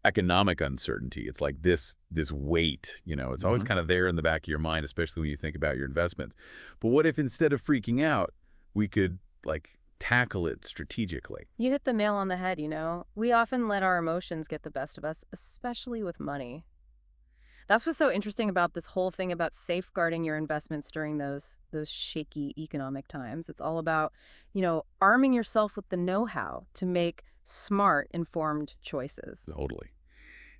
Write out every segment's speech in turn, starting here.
economic uncertainty. It's like this weight, it's always Hmm. kind of there in the back of your mind, especially when you think about your investments. But what if instead of freaking out, we could like tackle it strategically? You hit the nail on the head. We often let our emotions get the best of us, especially with money. That's what's so interesting about this whole thing about safeguarding your investments during those shaky economic times. It's all about, arming yourself with the know-how to make smart, informed choices. Totally.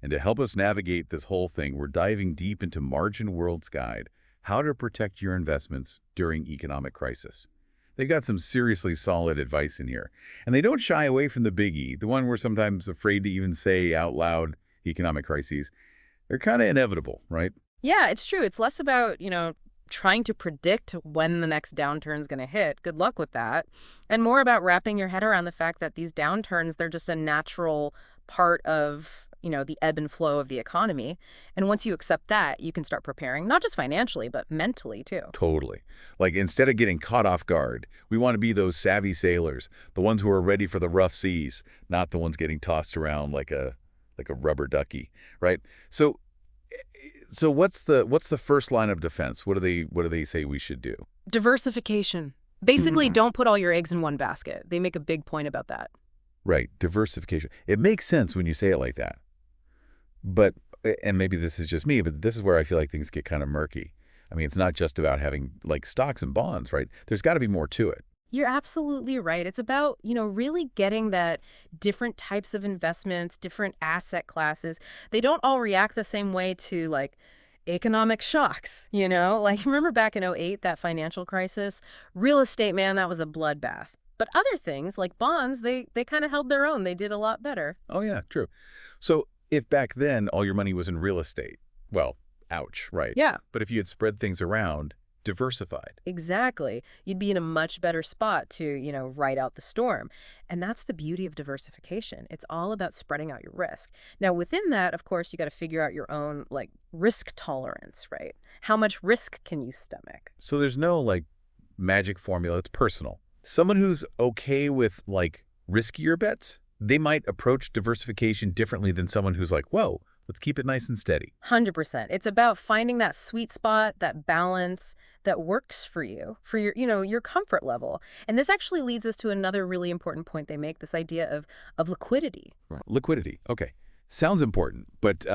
And to help us navigate this whole thing, we're diving deep into Margin World's guide, How to Protect Your Investments During Economic Crisis. They've got some seriously solid advice in here. And they don't shy away from the biggie, the one we're sometimes afraid to even say out loud, economic crises. They're kind of inevitable, right? Yeah, it's true. It's less about, trying to predict when the next downturn is going to hit. Good luck with that. And more about wrapping your head around the fact that these downturns, they're just a natural part of, the ebb and flow of the economy. And once you accept that, you can start preparing, not just financially, but mentally too. Totally. Like instead of getting caught off guard, we want to be those savvy sailors, the ones who are ready for the rough seas, not the ones getting tossed around like a rubber ducky, right? So so what's the first line of defense? What do they say we should do? Diversification. Basically, Mhm. don't put all your eggs in one basket. They make a big point about that. Right, diversification. It makes sense when you say it like that. But and maybe this is just me, but this is where I feel like things get kind of murky. I mean, it's not just about having like stocks and bonds, right? There's got to be more to it. You're absolutely right. It's about, really getting that different types of investments, different asset classes, they don't all react the same way to like economic shocks. Like remember back in '08, that financial crisis? Real estate, man, that was a bloodbath. But other things like bonds, they kind of held their own. They did a lot better. Oh yeah, true. So if back then all your money was in real estate, well, ouch, right? Yeah. But if you had spread things around, diversified. Exactly. You'd be in a much better spot to, ride out the storm. And that's the beauty of diversification. It's all about spreading out your risk. Now, within that, of course, you got to figure out your own like risk tolerance, right? How much risk can you stomach? So there's no like magic formula, it's personal. Someone who's okay with like riskier bets, they might approach diversification differently than someone who's like, whoa, let's keep it nice and steady. 100%. It's about finding that sweet spot, that balance that works for you, for your comfort level. And this actually leads us to another really important point they make, this idea of liquidity. Right. Liquidity. Okay. Sounds important, but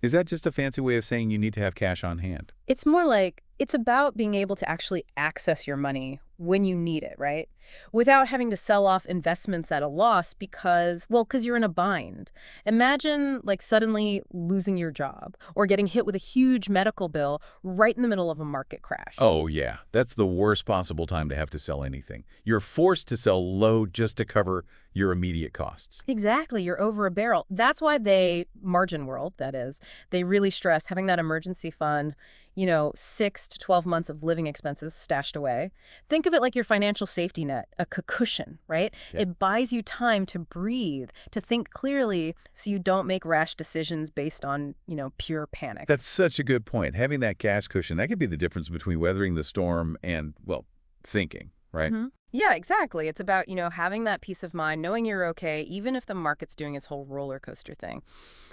is that just a fancy way of saying you need to have cash on hand? It's more like it's about being able to actually access your money when you need it, right? Without having to sell off investments at a loss because you're in a bind. Imagine like suddenly losing your job or getting hit with a huge medical bill right in the middle of a market crash. Oh, yeah. That's the worst possible time to have to sell anything. You're forced to sell low just to cover your immediate costs. Exactly, you're over a barrel. That's why Margin World, that is, they really stress having that emergency fund, 6 to 12 months of living expenses stashed away. Think of it like your financial safety net, a cushion, right? Yeah. It buys you time to breathe, to think clearly so you don't make rash decisions based on, pure panic. That's such a good point. Having that cash cushion, that could be the difference between weathering the storm and, well, sinking, right? Yeah, exactly. It's about, having that peace of mind, knowing you're okay, even if the market's doing its whole roller coaster thing.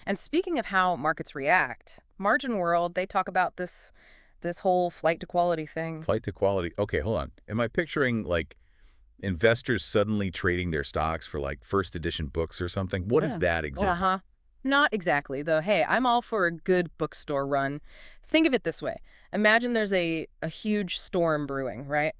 And speaking of how markets react, Margin World, they talk about this whole flight to quality thing. Flight to quality. Okay, hold on. Am I picturing like investors suddenly trading their stocks for like first edition books or something? What is Yeah. that exactly? Uh-huh. Not exactly, though. Hey, I'm all for a good bookstore run. Think of it this way. Imagine there's a huge storm brewing, right?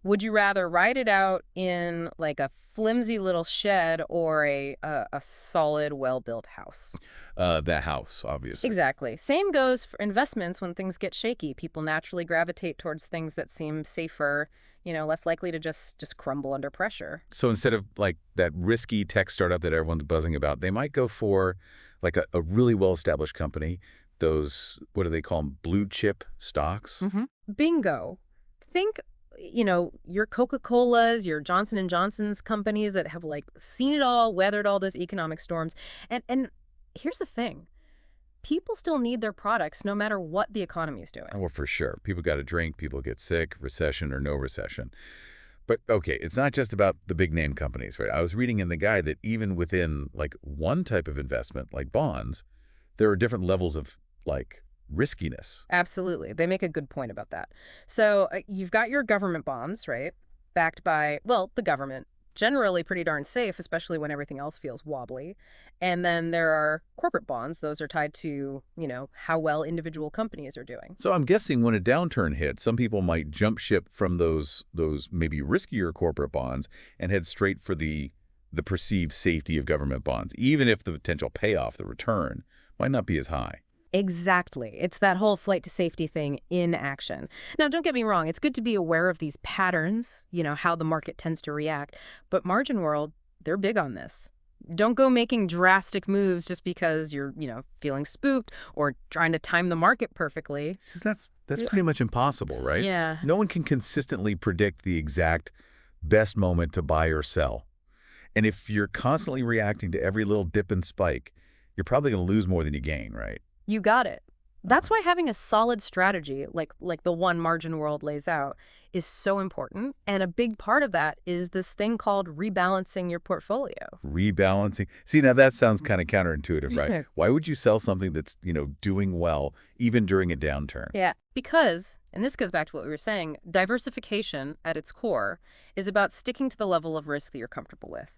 Would you rather ride it out in like a flimsy little shed or a solid, well-built house? That house, obviously. Exactly. Same goes for investments when things get shaky. People naturally gravitate towards things that seem safer, less likely to just crumble under pressure. So instead of like that risky tech startup that everyone's buzzing about, they might go for like a really well-established company. Those, what do they call them? Blue chip stocks. Bingo. Think, your Coca-Colas, your Johnson and Johnson's companies that have like seen it all, weathered all those economic storms. And here's the thing. People still need their products no matter what the economy is doing. Well, for sure. People got to drink, people get sick, recession or no recession. But okay, it's not just about the big name companies, right? I was reading in the guide that even within like one type of investment, like bonds, there are different levels of like riskiness. Absolutely. They make a good point about that. So you've got your government bonds, right? Backed by, well, the government. Generally pretty darn safe, especially when everything else feels wobbly. And then there are corporate bonds. Those are tied to, how well individual companies are doing. So I'm guessing when a downturn hits, some people might jump ship from those maybe riskier corporate bonds and head straight for the perceived safety of government bonds, even if the potential payoff, the return, might not be as high. Exactly. It's that whole flight to safety thing in action. Now, don't get me wrong. It's good to be aware of these patterns, how the market tends to react. But Margin World, they're big on this. Don't go making drastic moves just because you're, feeling spooked or trying to time the market perfectly. So that's Yeah. pretty much impossible, right? Yeah. No one can consistently predict the exact best moment to buy or sell. And if you're constantly reacting to every little dip and spike, you're probably going to lose more than you gain, right? You got it. That's why having a solid strategy like the one Margin World lays out is so important. And a big part of that is this thing called rebalancing your portfolio. Rebalancing. See, now that sounds kind of counterintuitive, right? Yeah. Why would you sell something that's, doing well even during a downturn? Yeah. Because, and this goes back to what we were saying, diversification at its core is about sticking to the level of risk that you're comfortable with.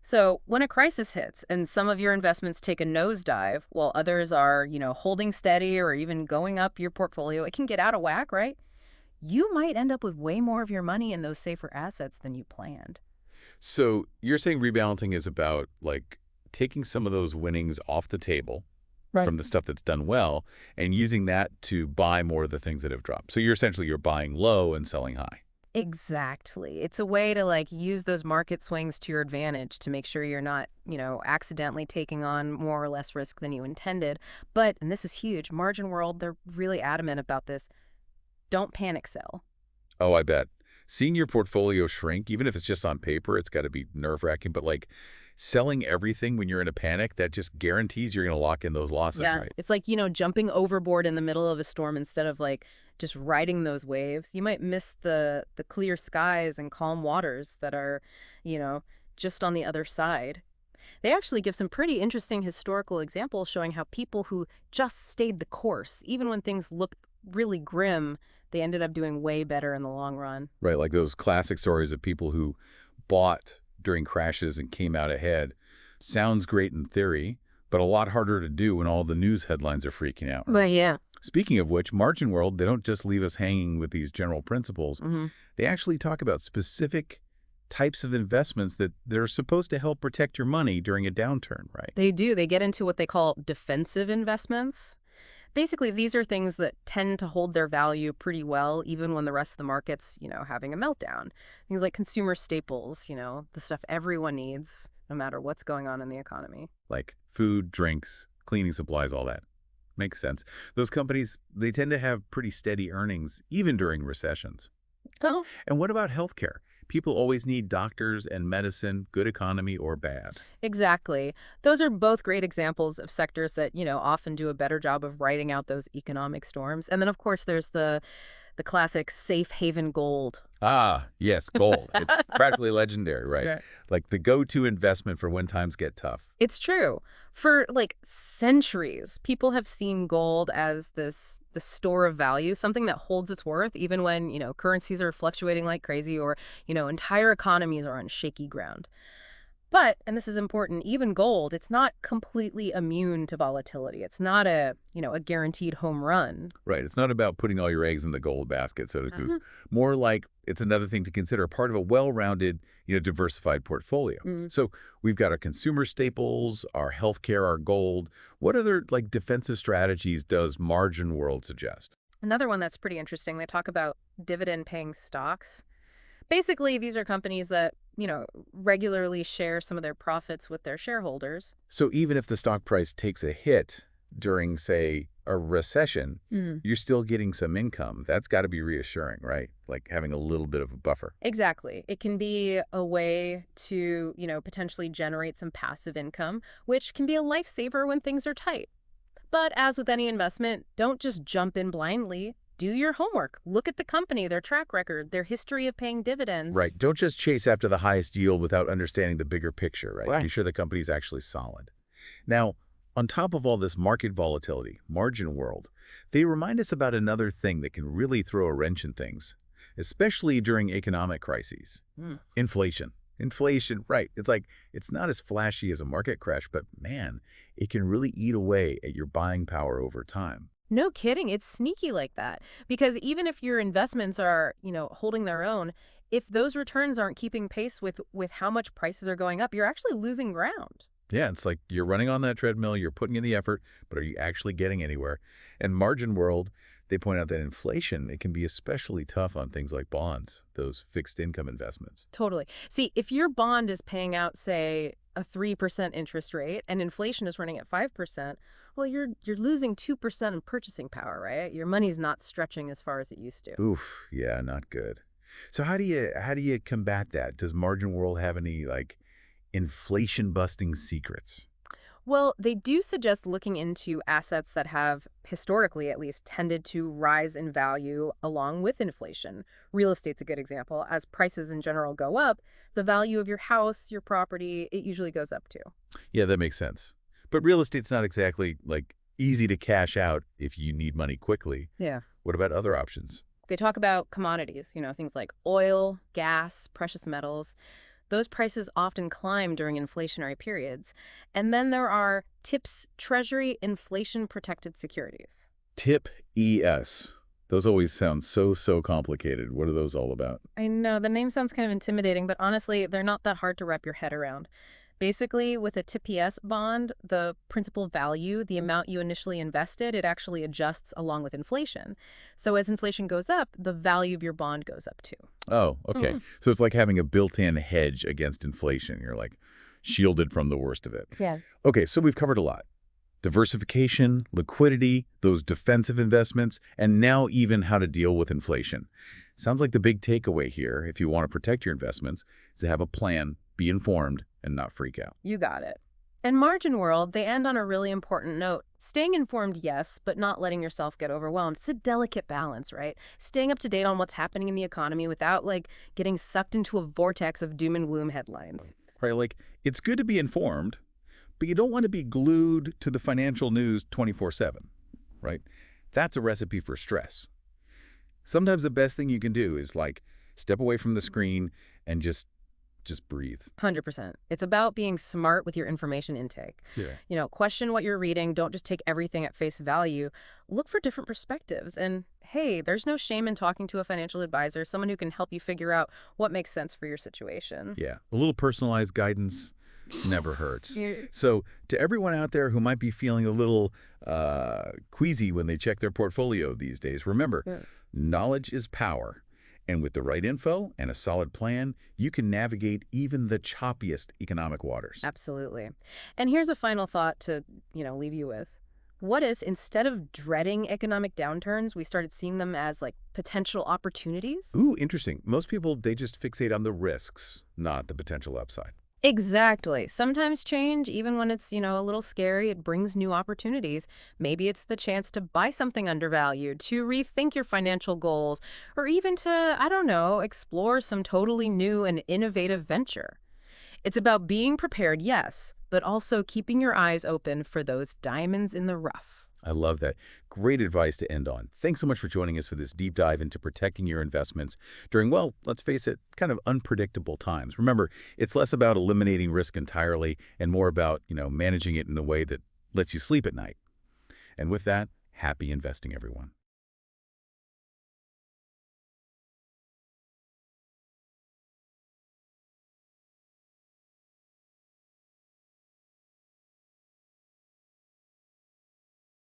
So when a crisis hits and some of your investments take a nosedive while others are, holding steady or even going up your portfolio, it can get out of whack, right? You might end up with way more of your money in those safer assets than you planned. So you're saying rebalancing is about like taking some of those winnings off the table Right. from the stuff that's done well and using that to buy more of the things that have dropped. So you're buying low and selling high. Exactly. It's a way to use those market swings to your advantage to make sure you're not, accidentally taking on more or less risk than you intended. But, and this is huge, Margin World, they're really adamant about this. Don't panic sell. Oh, I bet. Seeing your portfolio shrink, even if it's just on paper, it's got to be nerve-wracking. But like selling everything when you're in a panic, that just guarantees you're going to lock in those losses, Yeah. right? It's like, jumping overboard in the middle of a storm instead of just riding those waves. You might miss the clear skies and calm waters that are, you know, just on the other side. They actually give some pretty interesting historical examples showing how people who just stayed the course, even when things looked really grim, they ended up doing way better in the long run. Right, like those classic stories of people who bought during crashes and came out ahead. Sounds great in theory, but a lot harder to do when all the news headlines are freaking out. But yeah. Speaking of which, Margin World, they don't just leave us hanging with these general principles. Hmm. They actually talk about specific types of investments that they're supposed to help protect your money during a downturn, right? They do. They get into what they call defensive investments. Basically, these are things that tend to hold their value pretty well, even when the rest of the market's, having a meltdown. Things like consumer staples, the stuff everyone needs, no matter what's going on in the economy. Like food, drinks, cleaning supplies, all that. Makes sense. Those companies, they tend to have pretty steady earnings, even during recessions. Oh, And what about healthcare? People always need doctors and medicine, good economy or bad. exactly. Those are both great examples of sectors that, often do a better job of riding out those economic storms. And then, of course, there's the classic safe haven gold. Ah, yes, gold. It's practically legendary, right? Right. Like the go-to investment for when times get tough. It's true. For centuries, people have seen gold as the store of value, something that holds its worth even when, currencies are fluctuating like crazy or, entire economies are on shaky ground. But, and this is important, even gold, it's not completely immune to volatility. It's not a guaranteed home run. Right. It's not about putting all your eggs in the gold basket, so to speak. Uh-huh. More like it's another thing to consider, part of a well-rounded, diversified portfolio. Mm. So we've got our consumer staples, our healthcare, our gold. What other defensive strategies does Margin World suggest? Another one that's pretty interesting, they talk about dividend-paying stocks. Basically, these are companies that, regularly share some of their profits with their shareholders. So even if the stock price takes a hit during, say, a recession, you're still getting some income. That's got to be reassuring, right? Like having a little bit of a buffer. Exactly. It can be a way to, potentially generate some passive income, which can be a lifesaver when things are tight. But as with any investment, don't just jump in blindly. do your homework. Look at the company, their track record, their history of paying dividends. Right. Don't just chase after the highest yield without understanding the bigger picture, right? Be Right. sure the company's actually solid. Now, on top of all this market volatility, margin world, they remind us about another thing that can really throw a wrench in things, especially during economic crises. Hmm. Inflation. Inflation, right. It's like, it's not as flashy as a market crash, but man, it can really eat away at your buying power over time. No kidding. It's sneaky like that. Because even if your investments are, holding their own, if those returns aren't keeping pace with how much prices are going up, you're actually losing ground. Yeah, it's like you're running on that treadmill, you're putting in the effort, but are you actually getting anywhere? And margin world, they point out that inflation, it can be especially tough on things like bonds, those fixed income investments. Totally. See, if your bond is paying out, say, a 3% interest rate and inflation is running at 5%, well, you're losing 2% in purchasing power, right? Your money's not stretching as far as it used to. Oof, yeah, not good. So how do you combat that? Does margin world have any like inflation busting secrets? Well, they do suggest looking into assets that have, historically at least, tended to rise in value along with inflation. Real estate's a good example. As prices in general go up, the value of your house, your property, it usually goes up too. Yeah, that makes sense. But real estate's not exactly like easy to cash out if you need money quickly. Yeah. What about other options? They talk about commodities, things like oil, gas, precious metals. Those prices often climb during inflationary periods. And then there are TIPS, Treasury Inflation Protected Securities. Tip ES. Those always sound so complicated. What are those all about? I know, the name sounds kind of intimidating, but honestly, they're not that hard to wrap your head around. Basically, with a TPS bond, the principal value, the amount you initially invested, it actually adjusts along with inflation. So as inflation goes up, the value of your bond goes up too. Oh, okay. Mm. So it's like having a built-in hedge against inflation. You're like shielded from the worst of it. Yeah. Okay, so we've covered a lot. Diversification, liquidity, those defensive investments, and now even how to deal with inflation. Sounds like the big takeaway here, if you want to protect your investments, is to have a plan, be informed, and not freak out. You got it. In Margin World, they end on a really important note. Staying informed, yes, but not letting yourself get overwhelmed. It's a delicate balance, right? Staying up to date on what's happening in the economy without, getting sucked into a vortex of doom and gloom headlines. Right? Like, it's good to be informed, but you don't want to be glued to the financial news 24/7, right? That's a recipe for stress. Sometimes the best thing you can do is step away from the screen and just breathe. 100%. It's about being smart with your information intake. Yeah. Question what you're reading. Don't just take everything at face value. Look for different perspectives. And hey, there's no shame in talking to a financial advisor, someone who can help you figure out what makes sense for your situation. Yeah. A little personalized guidance never hurts. Yeah. So to everyone out there who might be feeling a little queasy when they check their portfolio these days, remember, Yeah. knowledge is power. And with the right info and a solid plan, you can navigate even the choppiest economic waters. Absolutely. And here's a final thought to, leave you with. What if instead of dreading economic downturns, we started seeing them as potential opportunities? Ooh, interesting. Most people, they just fixate on the risks, not the potential upside. Exactly. Sometimes change, even when it's, a little scary, it brings new opportunities. Maybe it's the chance to buy something undervalued, to rethink your financial goals, or even to, I don't know, explore some totally new and innovative venture. It's about being prepared, yes, but also keeping your eyes open for those diamonds in the rough. I love that. Great advice to end on. Thanks so much for joining us for this deep dive into protecting your investments during, well, let's face it, kind of unpredictable times. Remember, it's less about eliminating risk entirely and more about, managing it in a way that lets you sleep at night. And with that, happy investing, everyone.